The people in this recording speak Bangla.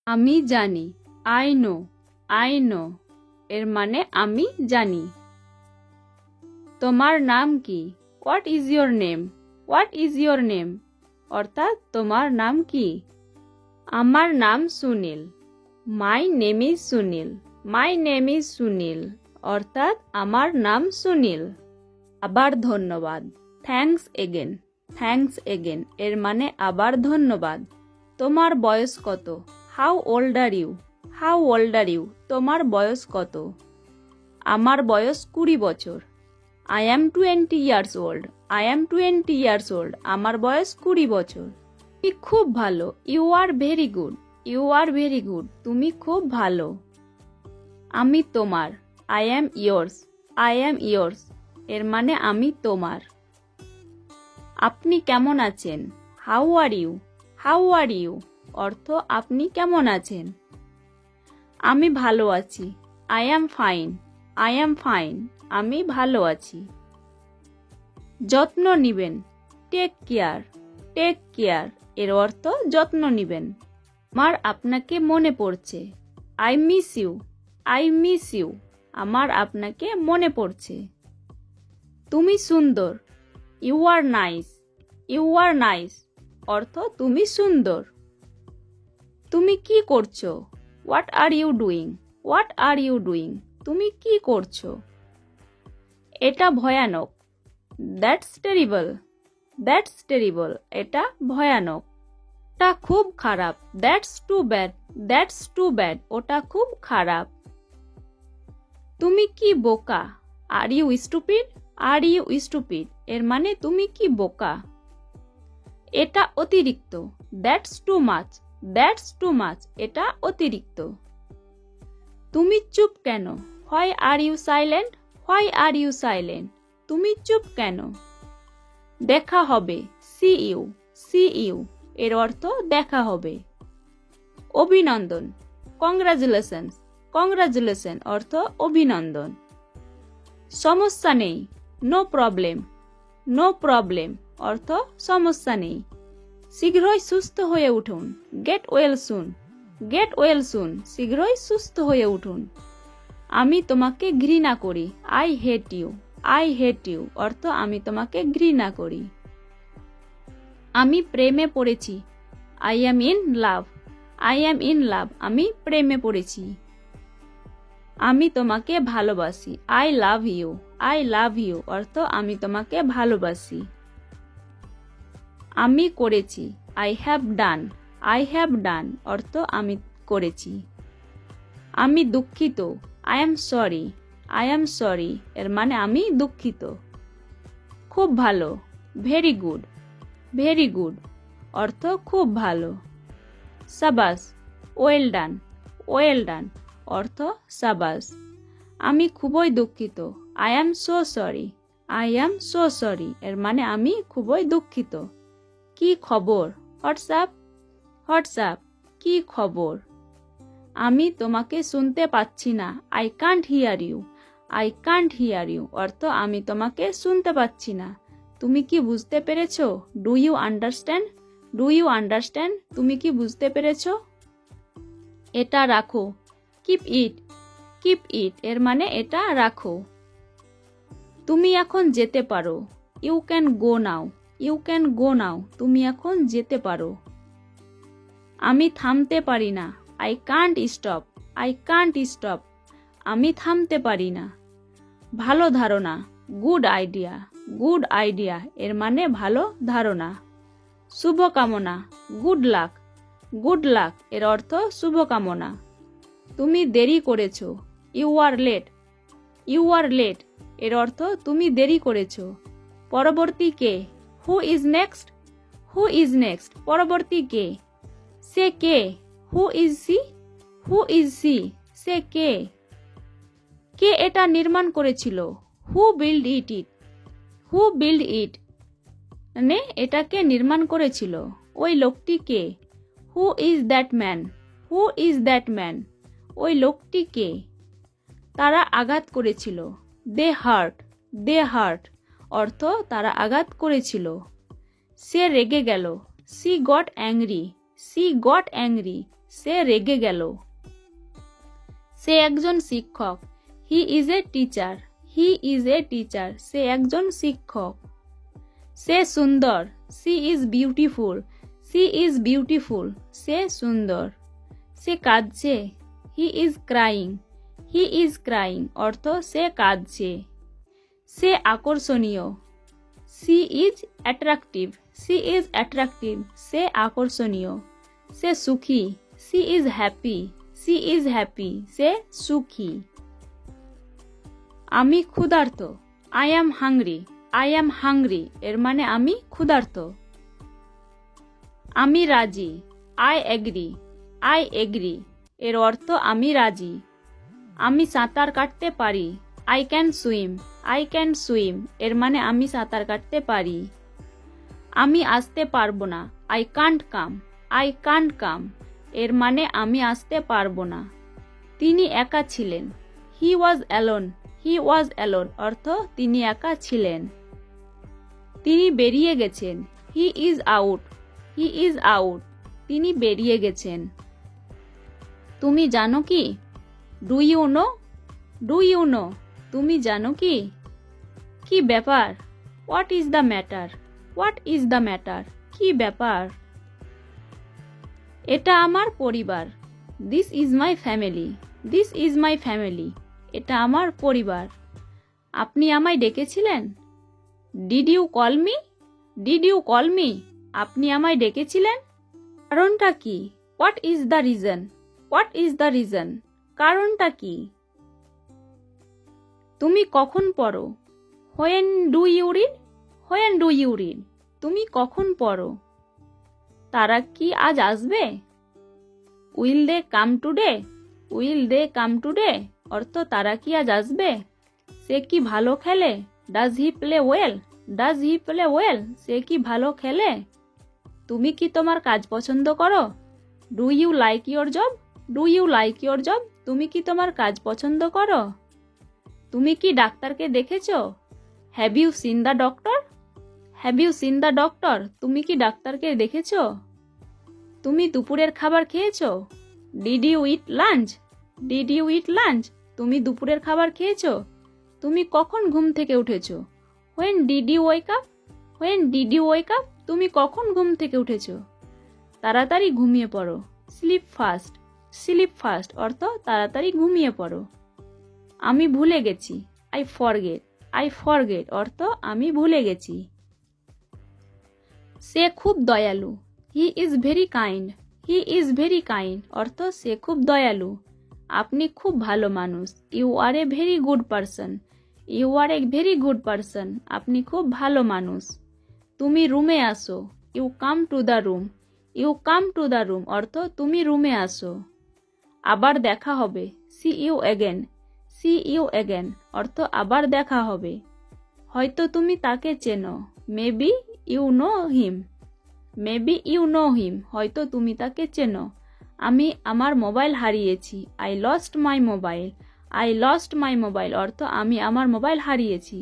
আমি জানি, আই নো, আই নো এর মানে আমি জানি। তোমার নাম কি? What is your name? What is your name অর্থাৎ তোমার নাম কি? আমার নাম Sunil. My name is Sunil. My name is Sunil অর্থাৎ আমার নাম সুনীল। আবার ধন্যবাদ, থ্যাঙ্কস এগেন। থ্যাঙ্কস এগেন এর মানে আবার ধন্যবাদ। তোমার বয়স কত? How old are you? How old are you তোমার বয়স কত? আমার বয়স 20 বছর। I am 20 years old. I am 20 years old আমার বয়স 20 বছর। তুমি খুব ভালো। You are very good. You are very good তুমি খুব ভালো। আমি তোমার। I am yours. I am yours এর মানে আমি তোমার। আপনি কেমন আছেন? How are you? How are you অর্থ আপনি কেমন আছেন? আমি ভালো আছি। I am fine. I am fine আমি ভালো আছি। যত্ন নিবেন, টেক কেয়ার। টেক কেয়ার এর অর্থ যত্ন নিবেন। আমার আপনাকে মনে পড়ছে। I miss you. I miss you আমার আপনাকে মনে পড়ছে। তুমি সুন্দর। You are nice. You are nice অর্থ তুমি সুন্দর। তুমি কি করছো? What are you doing? What are you doing তুমি কি করছো? এটা ভয়ানক। That's terrible. দ্যাটস টেরিবল এটা ভয়ানক। ওটা খুব খারাপ। That's too bad. That's too bad ওটা খুব খারাপ। তুমি কি বোকা? Are you stupid? Are you stupid এর মানে তুমি কি বোকা? এটা অতিরিক্ত। That's too much. That's too much এটা অতিরিক্ত। তুমি চুপ কেন? Why are you silent? Why are you silent তুমি চুপ কেন? দেখা হবে। See you. সি ইউ এর অর্থ দেখা হবে। অভিনন্দন। কংগ্রাচুলেশনস। কংগ্রাচুলেশন অর্থ অভিনন্দন। সমস্যা নেই। No problem. নো প্রবলেম অর্থ সমস্যা নেই। শীঘ্রই সুস্থ হয়ে উঠুন। Get well soon. Get well soon শীঘ্রই সুস্থ হয়ে উঠুন। আমি তোমাকে ঘৃণা করি। I hate you. I hate you অর্থ আমি তোমাকে ঘৃণা করি। আমি প্রেমে পড়েছি। I am in love. I am in love আমি প্রেমে পড়েছি। আমি তোমাকে ভালোবাসি। I love you. I love you অর্থ আমি তোমাকে ভালোবাসি। আমি করেছি। I have done. I have done অর্থ আমি করেছি। আমি দুঃখিত। I am sorry. I am sorry এর মানে আমি দুঃখিত। খুব ভালো। Very good. ভেরি গুড অর্থ খুব ভালো। সাবাস। Well done. ওয়েল ডান অর্থ সাবাস। আমি খুবই দুঃখিত। I am so sorry. I am so sorry এর মানে আমি খুবই দুঃখিত। কি খবর? হোয়াটসঅ্যাপ। হোয়াটসঅ্যাপ কি খবর? আমি তোমাকে শুনতে পাচ্ছি না। I can't hear you. I can't hear you অর্থ আমি তোমাকে শুনতে পাচ্ছি না। তুমি কি বুঝতে পেরেছ? Do you understand. Do you understand তুমি কি বুঝতে পেরেছ? এটা রাখো। Keep it. কিপ ইট এর মানে এটা রাখো। তুমি এখন যেতে পারো। You can go now. You can go now তুমি এখন যেতে পারো। আমি থামতে পারি না। I can't stop. I can't stop আমি থামতে পারি না। ভালো ধারণা। Good idea. গুড আইডিয়া এর মানে ভালো ধারণা। শুভকামনা। Good luck. গুড লাক এর অর্থ শুভকামনা। তুমি দেরি করেছ। You are late. You are late এর অর্থ তুমি দেরি করেছ। পরবর্তী কে? Who is next. Who is next পরবর্তী কে? সে কে? Who is she. Who is she সে কে? কে এটা নির্মাণ করেছিল? হু build it. Who build it মানে এটাকে নির্মাণ করেছিল। ওই লোকটি কে? Who is that man. Who is that man ওই লোকটি কে? তারা আঘাত করেছিল। দে হার্ট। দে হার্ট অর্থ তারা আঘাত করেছিল। সে রেগে গেল। She got angry. She got angry সে রেগে গেল। সে একজন শিক্ষক। He is a teacher. He is a teacher. সে একজন শিক্ষক। সে সুন্দর। She is beautiful. She is beautiful. সে সুন্দর। সে কাঁদছে। He is crying. He is crying অর্থ সে কাঁদছে। সে আকর্ষণীয়। She is attractive. She is attractive. সে আকর্ষণীয়। সে সুখী। She is happy. She is happy. সে সুখী। আমি ক্ষুধার্ত। I am hungry. I am hungry এর মানে আমি ক্ষুধার্ত। আমি রাজি। I agree. আই এগ্রি এর অর্থ আমি রাজি। আমি সাঁতার কাটতে পারি। I can swim. I can swim এর মানে আমি সাঁতার কাটতে পারি। আমি আসতে পারবো না। I can't come. I can't come এর মানে আমি আসতে পারবো না। তিনি একা ছিলেন। হি was alone. He was alone অর্থ তিনি একা ছিলেন। তিনি বেরিয়ে গেছেন। He is out. He is out তিনি বেরিয়ে গেছেন। তুমি জানো কি? Do you know. Do you know তুমি জানো কি? কি ব্যাপার? What is the matter. What is the matter কি ব্যাপার? এটা আমার পরিবার। This is my family. This is my family এটা আমার পরিবার। আপনি আমায় ডেকেছিলেন? Did you call me. Did you call me আপনি আমায় ডেকেছিলেন? কারণটা কি? What is the reason. What is the reason কারণটা কি? তুমি কখন পড়ো? When do you read. When do you read তুমি কখন পড়ো? তারা কি আজ আসবে? Will they come today. Will they come today অর্থ তারা কি আজ আসবে? সে কি ভালো খেলে? Does he play well. Does he play well সে কি ভালো খেলে? তুমি কি তোমার কাজ পছন্দ করো? Do you like your job. Do you like your job তুমি কি তোমার কাজ পছন্দ করো? তুমি কি ডাক্তারকে দেখেছো? Have you seen the doctor. Have you seen the doctor তুমি কি ডাক্তারকে দেখেছো? তুমি দুপুরের খাবার খেয়েছো? Did you eat lunch. Did you eat lunch তুমি দুপুরের খাবার খেয়েছো? তুমি কখন ঘুম থেকে উঠেছো? When did you wake up. When did you wake up তুমি কখন ঘুম থেকে উঠেছো? তাড়াতাড়ি ঘুমিয়ে পড়ো। Slip fast. স্লিপ ফাস্ট অর্থ তাড়াতাড়ি ঘুমিয়ে পড়ো। আমি ভুলে গেছি। I forget. আই ফরগেট অর্থ আমি ভুলে গেছি। সে খুব দয়ালু। He is very kind. He is very kind অর্থ সে খুব দয়ালু। আপনি খুব ভালো মানুষ। You are a very good person. You are a very good person আপনি খুব ভালো মানুষ। তুমি রুমে আসো। You come to the room. You come to the room অর্থ তুমি রুমে আসো। আবার দেখা হবে। See you again. See you again অর্থ আবার দেখা হবে। হয়তো তুমি তাকে চেনো। Maybe you know him. Maybe you know him হয়তো তুমি তাকে চেনো। আমি আমার মোবাইল হারিয়েছি। I lost my mobile. I lost my mobile অর্থ আমি আমার মোবাইল হারিয়েছি।